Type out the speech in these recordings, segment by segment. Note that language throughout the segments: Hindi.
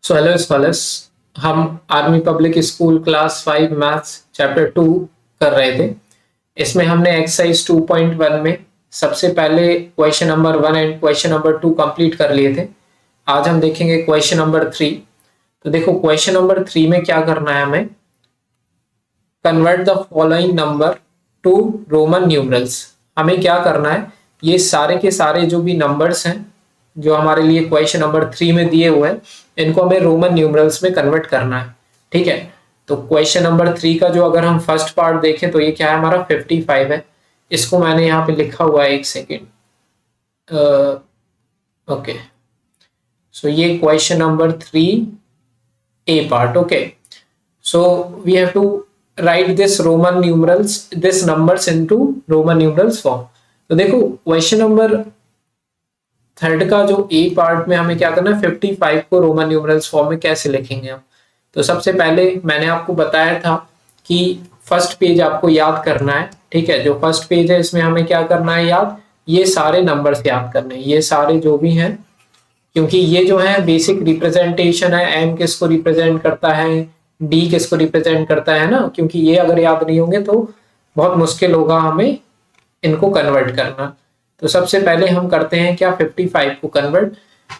सो हेलो स्कॉलर्स, हम army public school class 5 maths chapter 2 कर रहे थे। इसमें हमने एक्सरसाइज 2.1 में सबसे पहले question number 1 and question number 2 complete कर लिए थे। आज हम देखेंगे क्वेश्चन नंबर 3। तो देखो क्वेश्चन नंबर 3 में क्या करना है हमें, convert the following number two Roman numerals. हमें क्या करना है, ये सारे के सारे जो भी नंबर्स हैं जो हमारे लिए क्वेश्चन नंबर 3 में दिए हुए हैं, इनको हमें रोमन न्यूमरल्स में कन्वर्ट करना है। ठीक है, तो क्वेश्चन नंबर 3 का जो अगर हम फर्स्ट पार्ट देखें तो ये क्या है, हमारा 55 है। इसको मैंने यहाँ पे लिखा हुआ है, एक सेकेंड। ओके, सो ये question number 3 A part. Okay, so we have to write this numbers into roman numerals form। तो देखो क्वेश्चन नंबर थर्ड का जो ए पार्ट में हमें क्या करना है, 55 को रोमन न्यूमरल्स फॉर्म में कैसे लिखेंगे हम। तो सबसे पहले मैंने आपको बताया था कि फर्स्ट पेज आपको याद करना है। ठीक है, जो फर्स्ट पेज है इसमें हमें क्या करना है, याद ये सारे नंबर्स याद करने हैं, ये सारे जो भी हैं, क्योंकि ये जो है बेसिक रिप्रेजेंटेशन है। एम किसको रिप्रेजेंट करता है, डी किसको रिप्रेजेंट करता है ना, क्योंकि ये अगर याद नहीं होंगे तो बहुत मुश्किल होगा हमें इनको कन्वर्ट करना। तो सबसे पहले हम करते हैं क्या, 55 को कन्वर्ट।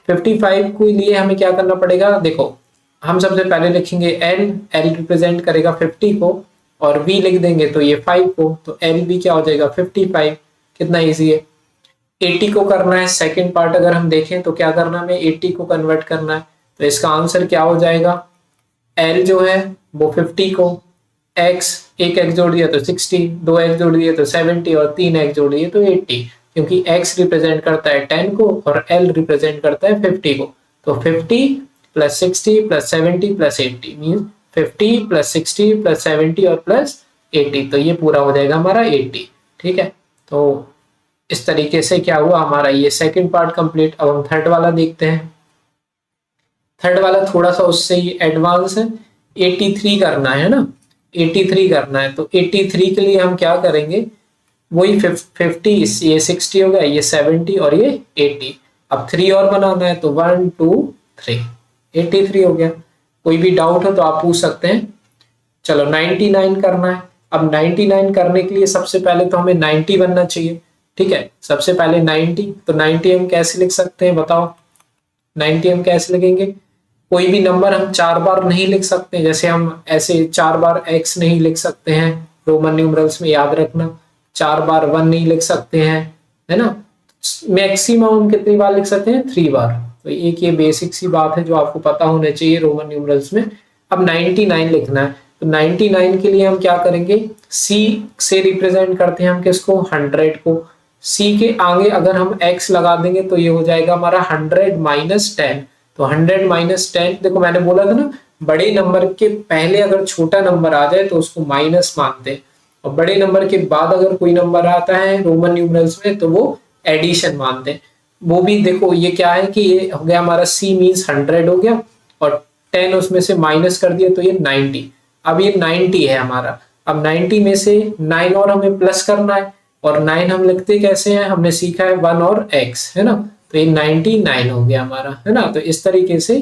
55 के लिए हमें क्या करना पड़ेगा, देखो हम सबसे पहले लिखेंगे एल, एल रिप्रेजेंट करेगा 50 को, और वी लिख देंगे तो ये 5 को, तो एल भी क्या हो जाएगा 55। कितना इजी है। 80 को करना है, सेकंड पार्ट अगर हम देखें तो क्या करना है, हमें 80 को कन्वर्ट करना है। तो इसका आंसर क्या हो जाएगा, एल जो है वो 50 को, एक्स एक एक्स जोड़ दिया तो 60, दो एक्स जोड़ दिए तो 70, और तीन एक्स जोड़ दिए तो 80, क्योंकि एक्स रिप्रेजेंट करता है 10 को और एल रिप्रेजेंट करता है 50 को। तो 50 plus 60 plus 70 plus 80 mean 50 plus 60 plus 70 और प्लस 80, तो ये पूरा हो जाएगा हमारा 80। ठीक है, तो इस तरीके से क्या हुआ हमारा ये सेकंड पार्ट कंप्लीट। अब हम थर्ड वाला देखते हैं। थर्ड वाला थोड़ा सा उससे ही एडवांस है, 83 करना है ना, 83 करना है। तो 83 के लिए हम क्या करेंगे, वही 50, ये 60 हो गया, ये 70 और ये 80। अब 3 और बनाना है, तो 1 2 3, 83 हो गया। कोई भी डाउट हो तो आप पूछ सकते हैं। चलो 99 करना है। अब 99 करने के लिए सबसे पहले तो हमें 90 बनना चाहिए। ठीक है, सबसे पहले 90, तो 90 हम कैसे लिख सकते हैं बताओ, 90 हम कैसे लिखेंगे। कोई भी नंबर हम 4 बार नहीं लिख सकते, जैसे हम ऐसे 4 बार x नहीं लिख सकते हैं रोमन न्यूमरल्स में, याद रखना। 4 बार 1 नहीं लिख सकते हैं, है ना। मैक्सिमम हम कितनी बार लिख सकते हैं, 3 बार। तो एक ये बेसिक सी बात है जो आपको पता होना चाहिए रोमन न्यूमरल्स में। अब 99 लिखना है, तो 99 के लिए हम क्या करेंगे, c से रिप्रेजेंट करते हैं हम किसको, 100 को। c के आगे अगर हम x लगा देंगे तो ये हो जाएगा हमारा 100 माइनस 10। तो 100 माइनस 10, देखो मैंने बोला था ना, बड़े नंबर के पहले अगर छोटा नंबर आ जाए तो उसको माइनस मानते हैं, और बड़े नंबर के बाद अगर कोई नंबर आता है रोमन न्यूमरल्स में तो वो एडिशन मानते हैं। वो भी देखो ये क्या है कि ये हो गया हमारा c मीन्स 100 हो गया, और 10 उसमें से माइनस कर दिया तो ये 90। अब ये 90 है हमारा। अब 90 में से 9 और हमें प्लस करना है, और 9 हम लिखते कैसे हैं, हमने सीखा है 1 और x, है ना। तो ये 99 हो गया हमारा, है ना। तो इस तरीके से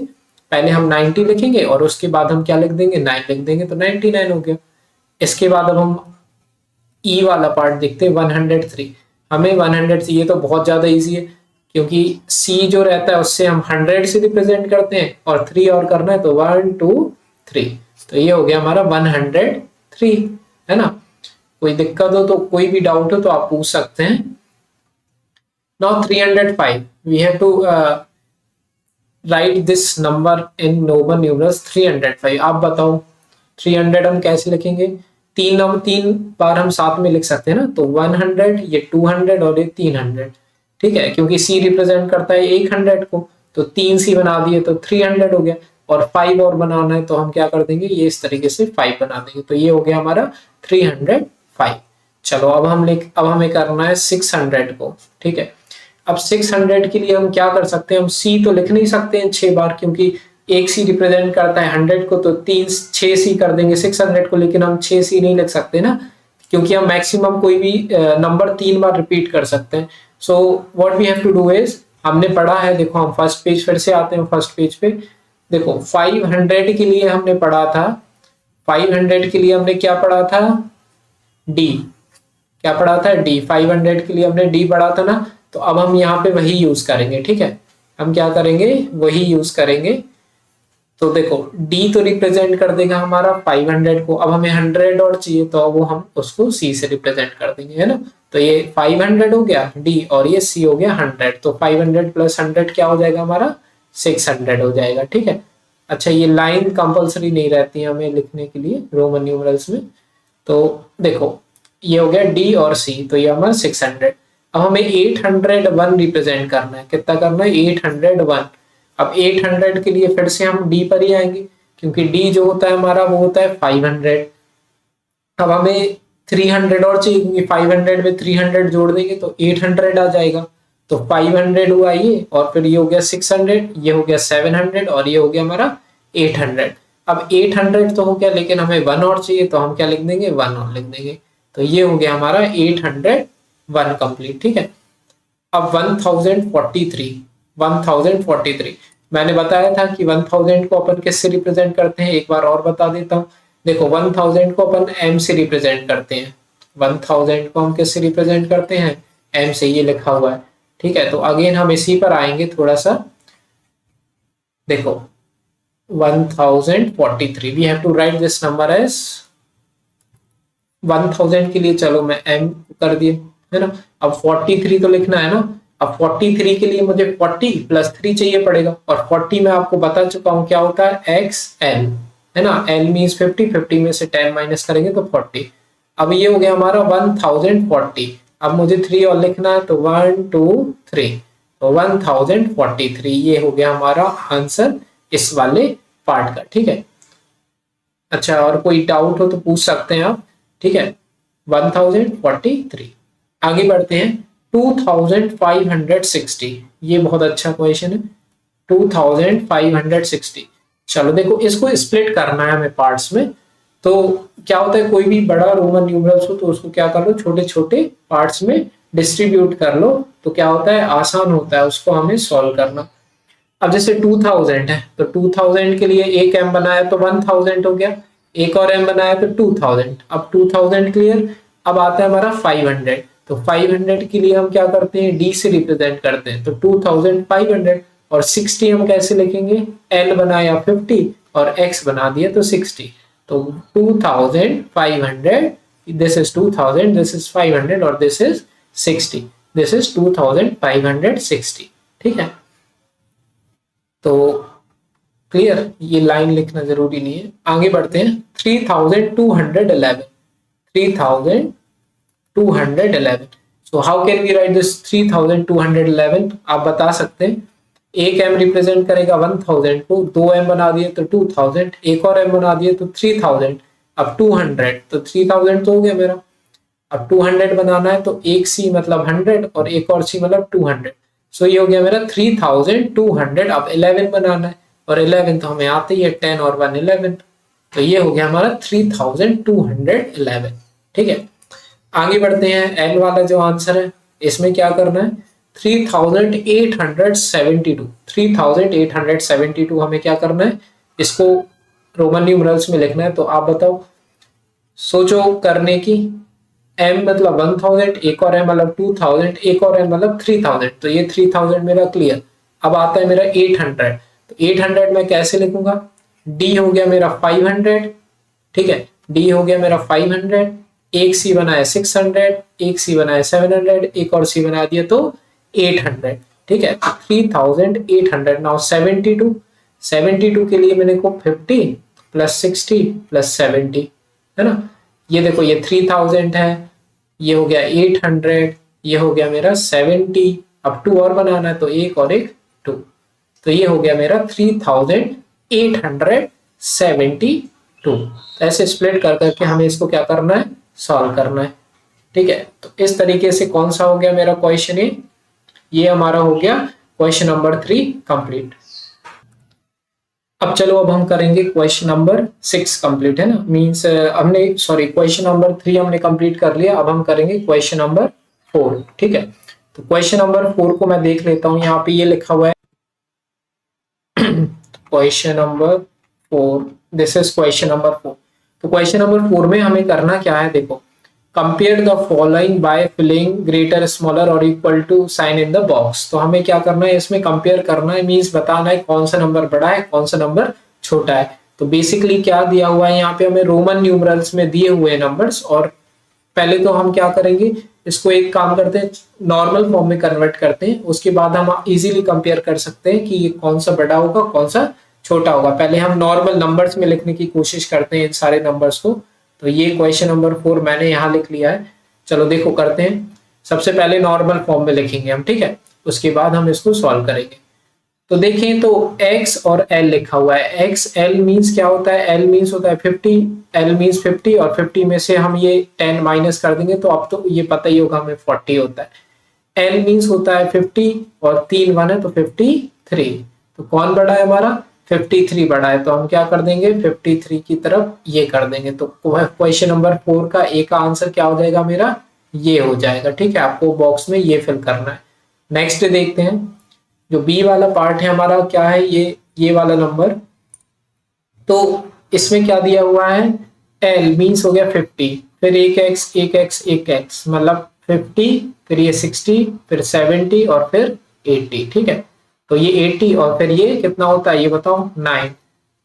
पहले हम 90 लिखेंगे और उसके बाद हम क्या लिख देंगे, 9 लिख देंगे, तो 99 हो गया। इसके बाद अब हम ई वाला पार्ट देखते हैं, 103। हमें 103, ये तो बहुत ज्यादा इजी है, क्योंकि सी जो रहता है उससे हम 100 से रिप्रेजेंट करते हैं, और 3 और करना है तो 1 2 3, तो ये हो गया हमारा 103, है ना। कोई दिक्कत हो तो, कोई भी डाउट हो तो आप पूछ सकते हैं। Now 305, we have to write this number in Roman numerals 305। आप बताओ 300 हम कैसे लिखेंगे, तीन बार हम साथ में लिख सकते हैं ना, तो 100, ये 200 और ये 300। ठीक है, क्योंकि C रिप्रेजेंट करता है 100 को, तो 3 C बना दिए तो 300 हो गया, और 5 और बनाना है तो हम क्या कर देंगे, ये इस तरीके से 5 बना देंगे, तो ये हो गया हमारा 305। चलो अब हमें करना है 600 को। ठीक है, अब 600 के लिए हम क्या कर सकते हैं, हम C तो लिख नहीं सकते हैं 6 बार, क्योंकि एक C रिप्रेजेंट करता है 100 को, तो 6 C कर देंगे 600 को, लेकिन हम 6 C नहीं लिख सकते ना, क्योंकि हम मैक्सिमम कोई भी नंबर 3 बार रिपीट कर सकते हैं। So what we have to do is, हमने पढ़ा है, देखो हम फर्स्ट पेज फिर से आते हैं, फर्स्ट पेज पे देखो 500 के लिए हमने पढ़ा था, 500 के लिए हमने क्या पढ़ा था, डी, क्या पढ़ा था, डी। 500 के लिए हमने डी पढ़ा था ना, तो अब हम यहाँ पे वही यूज करेंगे। ठीक है, हम क्या करेंगे, वही यूज करेंगे। तो देखो डी तो रिप्रेजेंट कर देगा हमारा 500 को, अब हमें 100 और चाहिए तो वो हम उसको सी से रिप्रेजेंट कर देंगे, है ना। तो ये 500 हो गया डी और ये सी हो गया 100, तो 500 प्लस 100 क्या हो जाएगा हमारा, 600 हो जाएगा। ठीक है, अच्छा ये लाइन कंपलसरी नहीं रहती है हमें लिखने के लिए रोमन न्यूमरल्स में। तो देखो ये हो गया डी और सी, तो ये हमारा 600। अब हमें 801 रिप्रेजेंट करना है, कितना करना है, 801। अब 800 के लिए फिर से हम डी पर ही आएंगे, क्योंकि डी जो होता है हमारा वो होता है 500। अब हमें 300 और चाहिए, क्योंकि 500 में 300 जोड़ देंगे तो 800 आ जाएगा। तो 500 हुआ ये, और फिर ये हो गया 600, ये हो गया 700 और ये हो गया हमारा 800। अब 800 तो हो गया, लेकिन हमें 1 और चाहिए, तो हम क्या लिख देंगे, 1 और लिख देंगे। तो ये हो गया हमारा 801 कंप्लीट। ठीक है, अब 1043 मैंने बताया था कि 1000 को अपन किससे रिप्रेजेंट करते हैं, एक बार और बता देता हूँ। देखो 1000 को अपन m से रिप्रेजेंट करते हैं, 1000 को हम किससे रिप्रेजेंट करते हैं, m से, ये लिखा हुआ है। ठीक है, तो अगेन हम इसी पर आएंगे थोड़ा सा। देखो 1043 we have to write this number as 1000 के लिए, चलो मैं m कर दिए, है ना। अब 43 तो लिखना है ना। अब 43 के लिए मुझे 40 प्लस 3 चाहिए पड़ेगा, और 40 में आपको बता चुका हूं क्या होता है, XL, है ना। L मीन्स 50, 50 में से 10 माइनस करेंगे तो 40। अब ये हो गया हमारा 1040। अब मुझे 3 और लिखना है, तो 1 2 3, तो 1043 ये हो गया हमारा आंसर इस वाले पार्ट का। ठीक है, अच्छा और कोई डाउट हो तो पूछ सकते हैं आप। ठीक है, 1043। आगे बढ़ते हैं, 2560, ये बहुत अच्छा क्वेश्चन है, 2560। चलो देखो इसको स्प्लिट करना है हमें पार्ट्स में। तो क्या होता है, कोई भी बड़ा रोमन न्यूमरल्स हो तो उसको क्या कर लो, छोटे छोटे पार्ट्स में डिस्ट्रीब्यूट कर लो, तो क्या होता है, आसान होता है उसको हमें सॉल्व करना। अब जैसे 2000 है, तो 2000 के लिए एक m बनाया तो 1000 हो गया, एक और m बनाया तो 2000। अब 2000 क्लियर। अब आता है हमारा 500, तो 500 के लिए हम क्या करते हैं, d से रिप्रेजेंट करते हैं, तो 2500। और 60 हम कैसे लिखेंगे, l बनाया 50 और x बना दिया तो 60, तो 2500, दिस इज 2000, दिस इज 500 और दिस इज 60, दिस इज 2560। ठीक है, तो क्लियर, ये लाइन लिखना जरूरी नहीं है। आगे बढ़ते हैं, 3211, 3211। So how can we write this 3211, आप बता सकते हैं। एक m रिप्रेजेंट करेगा 1000 को, दो m बना दिए तो 2000, एक और m बना दिए तो 3000, अब 200, तो 3000 तो हो गया मेरा। अब 200 बनाना है तो एक c मतलब 100 और एक और c मतलब 200, सो ये हो गया मेरा 3200। अब 11 बनाना है, और 11 तो हमें आते ही है, 10 और 1 11, तो ये हो गया हमारा 3211। ठीक है, आगे बढ़ते हैं, एल वाला जो आंसर है इसमें क्या करना है, 3872, 3872 हमें क्या करना है, इसको रोमन न्यूमरल्स में लिखना है। तो आप बताओ, सोचो करने की। m मतलब 1000, एक और m मतलब 2000, एक और m मतलब 3000, तो ये 3000 मेरा क्लियर। अब आता है मेरा 800, तो 800 में कैसे लिखूंगा, d हो गया मेरा 500, ठीक है, d हो गया मेरा 500, एक c बनाया 600, एक c बनाया 700, एक और c बना दिया तो 800। ठीक है, 3800। नाउ 72 के लिए मैंने को 50 प्लस 60 प्लस 70, है ना। ये देखो ये 3000 है, ये हो गया 800, ये हो गया मेरा 70, अब 2 और बनाना है तो एक और एक 2, तो ये हो गया मेरा 3872। तो ऐसे स्प्लिट कर करके हमें इसको क्या करना है, सॉल्व करना है। ठीक है, तो इस तरीके से कौन सा हो गया मेरा क्वेश्चन, ये हमारा हो गया क्वेश्चन नंबर 3 कंप्लीट। अब चलो अब हम करेंगे क्वेश्चन नंबर 6 कंप्लीट, है ना। मींस हमने क्वेश्चन नंबर 3 हमने कंप्लीट कर लिया, अब हम करेंगे क्वेश्चन नंबर 4। ठीक है, तो क्वेश्चन नंबर 4 को मैं देख लेता हूं, यहाँ पे ये लिखा हुआ है question number 4, this is question number 4। तो क्वेश्चन नंबर 4 में हमें करना क्या है, देखो compare the following by filling greater smaller और equal to sign in the box. तो हमें क्या करना है, इसमें कंपेयर करना है, मींस बताना है कौन सा नंबर बड़ा है कौन सा नंबर छोटा है। तो बेसिकली क्या दिया हुआ है यहाँ पे, हमें रोमन न्यूमरल्स में दिए हुए नंबर्स, और पहले तो हम क्या करेंगे, इसको एक काम करते हैं नॉर्मल फॉर्म में कन्वर्ट करते हैं, उसके बाद हम इजीली कंपेयर कर सकते हैं कि ये कौन सा बड़ा होगा कौन सा छोटा होगा। पहले हम नॉर्मल नंबर्स में लिखने की कोशिश करते हैं इन सारे नंबर्स को। तो ये क्वेश्चन नंबर 4 मैंने यहाँ लिख लिया है। चलो देखो करते हैं, सबसे पहले नॉर्मल फॉर्म में लिखेंगे हम, ठीक है, उसके बाद हम इसको सॉल्व करेंगे। तो देखें तो x और l लिखा हुआ है। x l मींस क्या होता है, l मींस होता है 50, l मींस 50, और 50 में से हम ये 10 माइनस कर देंगे तो अब तो ये पता ही होगा हमें 40 होता है। l मींस होता है 50 और 3 1 है तो 53। तो कौन बड़ा है हमारा, 53 बड़ा है। तो हम क्या कर देंगे, 53 की तरफ ये कर देंगे। तो क्वेश्चन नंबर 4 का ए का आंसर क्या हो जाएगा मेरा, ये हो जाएगा। ठीक है, आपको बॉक्स में ये फिल करना है। नेक्स्ट देखते हैं, जो बी वाला पार्ट है हमारा क्या है, ये वाला नंबर। तो इसमें क्या दिया हुआ है, एल मीन्स हो गया 50, फिर एक एक्स मतलब 50, फिर ये 60, फिर 70 और फिर 80। ठीक है, तो ये 80 और फिर ये कितना होता है ये बताओ, 9।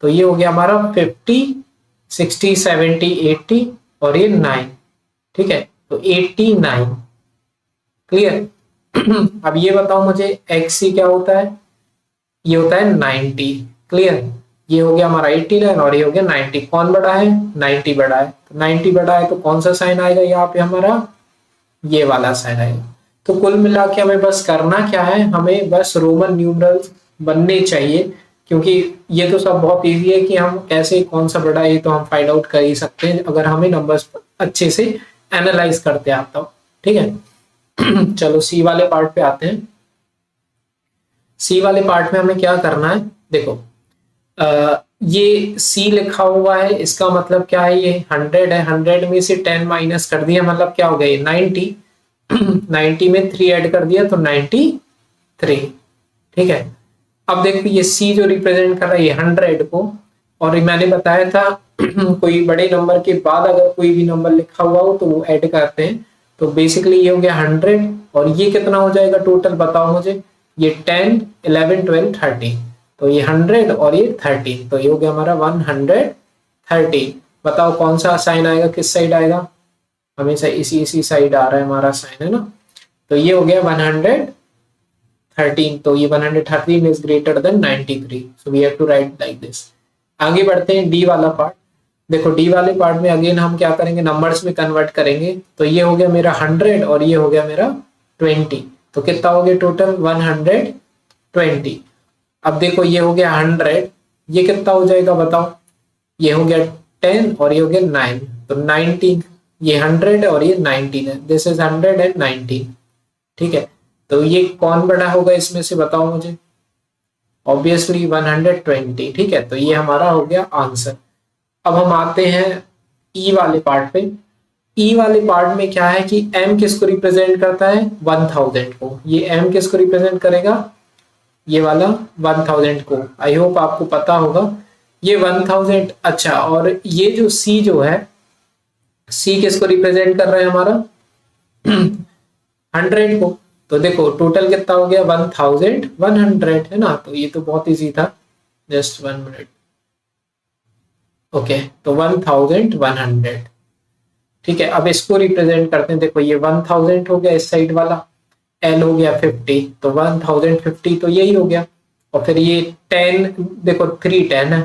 तो ये हो गया हमारा 50, 60, 70, 80 और ये 9। ठीक है, तो 89। क्लियर। अब ये बताओ मुझे XC क्या होता है, ये होता है 90। क्लियर, ये हो गया हमारा 89 और ये हो गया 90। कौन बड़ा है, 90 बड़ा है। तो 90 बड़ा है तो कौन सा साइन आएगा यहाँ पे हमारा, ये वाला साइन आएगा। तो कुल मिला के हमें बस करना क्या है, हमें बस रोमन न्यूमरल्स बनने चाहिए, क्योंकि ये तो सब बहुत इजी है कि हम कैसे कौन सा बड़ा है ये तो हम फाइंड आउट कर ही सकते हैं अगर हमें नंबर्स अच्छे से एनालाइज करते आता हो। ठीक है, चलो सी वाले पार्ट पे आते हैं। सी वाले पार्ट में हमें क्या करना है, देखो ये सी लिखा हुआ है, इसका मतलब क्या है, ये 100 है। 100 में से 10 माइनस कर दिया मतलब क्या हो गया, ये 90। 90 में 3 ऐड कर दिया तो 93। ठीक है, अब देखो ये सी जो रिप्रेजेंट कर रहा है ये 100 को, और मैंने बताया था कोई बड़े नंबर के बाद अगर कोई भी नंबर लिखा हुआ हो तो वो ऐड करते हैं। तो बेसिकली ये हो गया 100, और ये कितना हो जाएगा टोटल बताओ मुझे, ये 10, 11, 12, 13। तो ये 100 और ये 13, तो ये हो गया हमारा 130। बताओ कौन सा साइन आएगा, किस साइड आएगा, हमेशा इसी साइड आ रहा है हमारा साइन, है ना। तो ये हो गया 113। तो ये 113 is greater than 93, so we have to write like this. आगे बढ़ते हैं डी वाला पार्ट। देखो डी वाले पार्ट में अगेन हम क्या करेंगे, नंबर्स में कन्वर्ट करेंगे। तो ये हो गया मेरा 100 और ये हो गया मेरा 20। तो कितना हो गया टोटल, 120। अब देखो ये हो गया 100, ये कितना हो जाएगा बताओ, ये हो गया 10 और ये हो गया 9, तो 19। ये 100 और ये 19 है, दिस इज 119। ठीक है, तो ये कौन बड़ा होगा इसमें से बताओ मुझे, ऑब्वियसली 120। ठीक है, तो ये हमारा हो गया आंसर। अब हम आते हैं ई वाले पार्ट पे। ई वाले पार्ट में क्या है कि m किसको रिप्रेजेंट करता है, 1000 को। ये m किसको रिप्रेजेंट करेगा, ये वाला 1000 को। आई होप आपको पता होगा ये 1000। अच्छा, और ये जो c जो है, c किसको रिप्रेजेंट कर रहा है हमारा 100 को। तो देखो टोटल कितना हो गया 1100, है ना। तो ये तो बहुत इजी था, जस्ट 1 मिनट। ओके, तो 1100। ठीक है, अब इसको रिप्रेजेंट करते हैं। देखो ये 1000 हो गया इस साइड वाला, एल हो गया 50, तो 1050 तो यही हो गया। और फिर ये 10, देखो 3 10 है।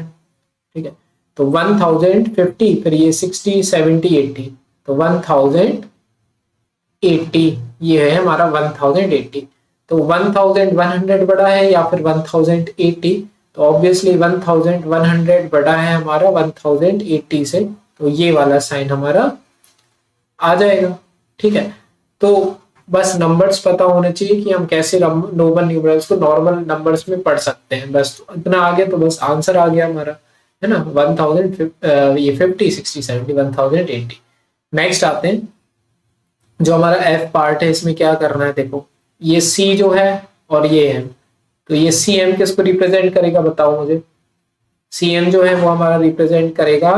ठीक है, तो 1050, फिर ये 60, 70, 80, तो 1080 ये है हमारा 1080। तो 1100 बड़ा है या फिर 1080, तो ऑब्वियसली 1100 बड़ा है हमारा 1080 से, तो ये वाला साइन हमारा आ जाएगा। ठीक है, तो बस नंबर्स पता होने चाहिए कि हम कैसे रोमन न्यूमरल्स को नॉर्मल नंबर्स में पढ़ सकते हैं, बस इतना आ गया तो बस आंसर आ गया हमारा, है ना। 1000 ये 50, 60, 70, 1080। नेक्स्ट आते हैं, जो हमारा एफ पार्ट है, इसमें क्या करना है। देखो ये सी जो है और ये एम, तो ये सी एम किसको रिप्रेजेंट करेगा बताओ मुझे, CM जो है वो हमारा रिप्रेजेंट करेगा,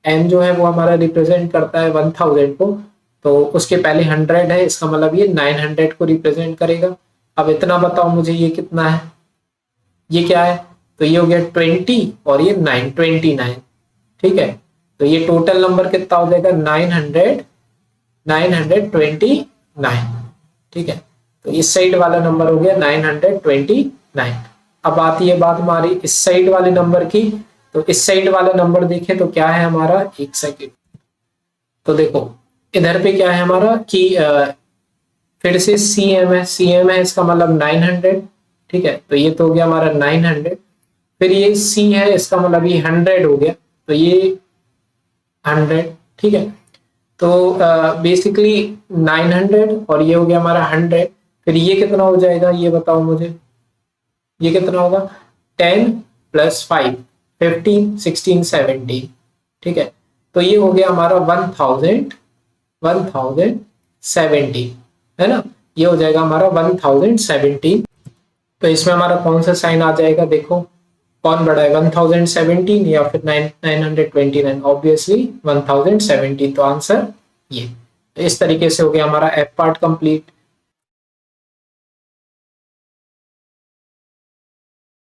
M जो है वो हमारा रिप्रेजेंट करता है 1000 को, तो उसके पहले 100 है, इसका मतलब ये 900 को रिप्रेजेंट करेगा। अब इतना बताओ मुझे ये कितना है, ये क्या है, तो ये हो गया 20 और ये 929, ठीक है। तो ये टोटल नंबर कितना हो जाएगा 929, ठीक है। तो इस साइड वाला नंबर हो गया 929। अब आती है बात हमारी इस साइड वाले नंबर की, तो इस साइड वाला नंबर देखें तो क्या है हमारा, एक सेकेंड, तो देखो इधर पे क्या है हमारा कि फिर से CM है, CM है इसका मतलब 900, ठीक है। तो ये तो हो गया हमारा 900, फिर ये C है इसका मतलब ये 100 हो गया, तो ये 100, ठीक है। तो बेसिकली 900 और ये हो गया हमारा 100, फिर ये कितना हो जाएगा ये बताओ मुझे, ये कितना होगा 10 + 5 15 16 17, ठीक है। तो ये हो गया हमारा 1070 है ना, ये हो जाएगा हमारा 1070। तो इसमें हमारा कौन सा साइन आ जाएगा, देखो कौन बड़ा है 1017 या फिर 929, ऑब्वियसली 1017, तो आंसर ये। तो इस तरीके से हो गया हमारा F पार्ट कंप्लीट।